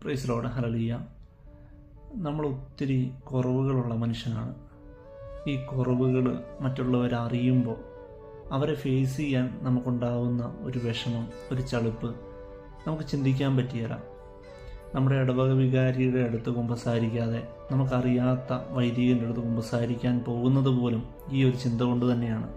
Praise Lord, hallelujah. നമ്മൾ ഒത്തിരി കുറവുകളുള്ള മനുഷ്യനാണ്. ഈ കുറവുകൾ മറ്റുള്ളവർ അറിയുമ്പോൾ അവരെ ഫേസ് ചെയ്യാൻ നമുക്കുണ്ടാകുന്ന ഒരു വിഷമം, ഒരു ചളുപ്പ് നമുക്ക് ചിന്തിക്കാൻ പറ്റിയല്ല. നമ്മുടെ ഇടവക വികാരിയുടെ അടുത്ത് കുമ്പസാരിക്കാതെ നമുക്കറിയാത്ത വൈദികൻ്റെ അടുത്ത് കുമ്പസാരിക്കാൻ പോകുന്നത് പോലും ഈ ഒരു ചിന്ത കൊണ്ട് തന്നെയാണ്.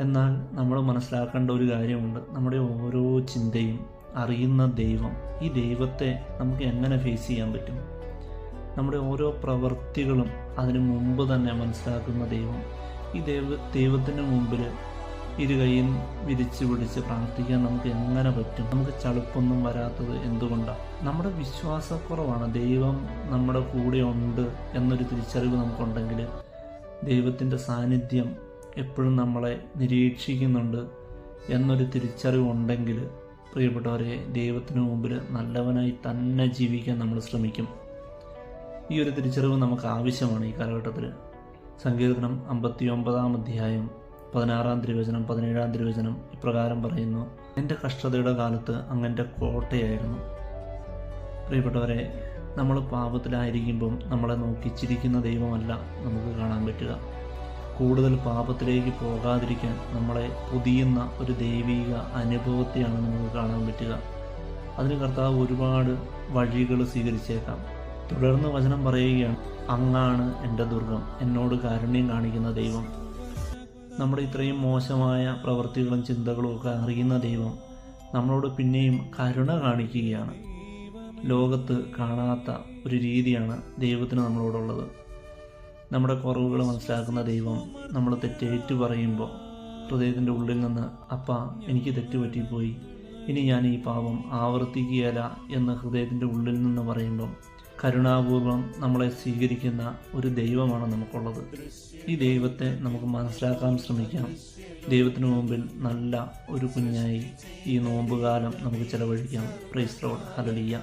എന്നാൽ നമ്മൾ മനസ്സിലാക്കേണ്ട ഒരു കാര്യമുണ്ട്. നമ്മുടെ ഓരോ ചിന്തയും അറിയുന്ന ദൈവം, ഈ ദൈവത്തെ നമുക്ക് എങ്ങനെ ഫേസ് ചെയ്യാൻ പറ്റും? നമ്മുടെ ഓരോ പ്രവൃത്തികളും അതിനു മുമ്പ് തന്നെ മനസ്സിലാക്കുന്ന ദൈവം, ഈ ദൈവത്തിന് മുമ്പിൽ ഇരു കൈയും വിരിച്ച് പിടിച്ച് പ്രാർത്ഥിക്കാൻ നമുക്ക് എങ്ങനെ പറ്റും? നമുക്ക് ചളുപ്പൊന്നും വരാത്തത് എന്തുകൊണ്ടാണ്? നമ്മുടെ വിശ്വാസക്കുറവാണ്. ദൈവം നമ്മുടെ കൂടെ ഉണ്ട് എന്നൊരു തിരിച്ചറിവ് നമുക്കുണ്ടെങ്കിൽ, ദൈവത്തിൻ്റെ സാന്നിധ്യം എപ്പോഴും നമ്മളെ നിരീക്ഷിക്കുന്നുണ്ട് എന്നൊരു തിരിച്ചറിവുണ്ടെങ്കിൽ, പ്രിയപ്പെട്ടവരെ, ദൈവത്തിന് മുമ്പിൽ നല്ലവനായി തന്നെ ജീവിക്കാൻ നമ്മൾ ശ്രമിക്കും. ഈ ഒരു തിരിച്ചറിവ് നമുക്ക് ആവശ്യമാണ് ഈ കാലഘട്ടത്തിൽ. സങ്കീർത്തനം 59 അധ്യായം 16 തിരുവചനം 17 തിരുവചനം ഇപ്രകാരം പറയുന്നു: എൻ്റെ കഷ്ടതയുടെ കാലത്ത് അങ്ങൻ്റെ കോട്ടയായിരുന്നു. പ്രിയപ്പെട്ടവരെ, നമ്മൾ പാപത്തിലായിരിക്കുമ്പം നമ്മളെ നോക്കി ചിരിക്കുന്ന ദൈവമല്ല നമുക്ക് കാണാൻ പറ്റുക. കൂടുതൽ പാപത്തിലേക്ക് പോകാതിരിക്കാൻ നമ്മളെ പൊതിയുന്ന ഒരു ദൈവിക അനുഭവത്തെയാണ് നമുക്ക് കാണാൻ പറ്റുക. അതിന് കർത്താവ് ഒരുപാട് വഴികൾ സ്വീകരിച്ചേക്കാം. തുടർന്ന് വചനം പറയുകയാണ്: അങ്ങാണ് എൻ്റെ ദുർഗം, എന്നോട് കാരുണ്യം കാണിക്കുന്ന ദൈവം. നമ്മുടെ ഇത്രയും മോശമായ പ്രവൃത്തികളും ചിന്തകളും ഒക്കെ അറിയുന്ന ദൈവം നമ്മളോട് പിന്നെയും കരുണ കാണിക്കുകയാണ്. ലോകത്ത് കാണാത്ത ഒരു രീതിയാണ് ദൈവത്തിന് നമ്മളോടുള്ളത്. നമ്മുടെ കുറവുകൾ മനസ്സിലാക്കുന്ന ദൈവം നമ്മൾ തെറ്റേറ്റു പറയുമ്പോൾ ഹൃദയത്തിൻ്റെ ഉള്ളിൽ നിന്ന്, അപ്പാ എനിക്ക് തെറ്റുപറ്റിപ്പോയി, ഇനി ഞാൻ ഈ പാപം ആവർത്തിക്കുകയില്ല എന്ന് ഹൃദയത്തിൻ്റെ ഉള്ളിൽ നിന്ന് പറയുമ്പം കരുണാപൂർവം നമ്മളെ സ്വീകരിക്കുന്ന ഒരു ദൈവമാണ് നമുക്കുള്ളത്. ഈ ദൈവത്തെ നമുക്ക് മനസ്സിലാക്കാൻ ശ്രമിക്കാം. ദൈവത്തിന് മുമ്പിൽ നല്ല ഒരു കുഞ്ഞായി ഈ നോമ്പുകാലം നമുക്ക് ചെലവഴിക്കാം. Praise Lord, hallelujah.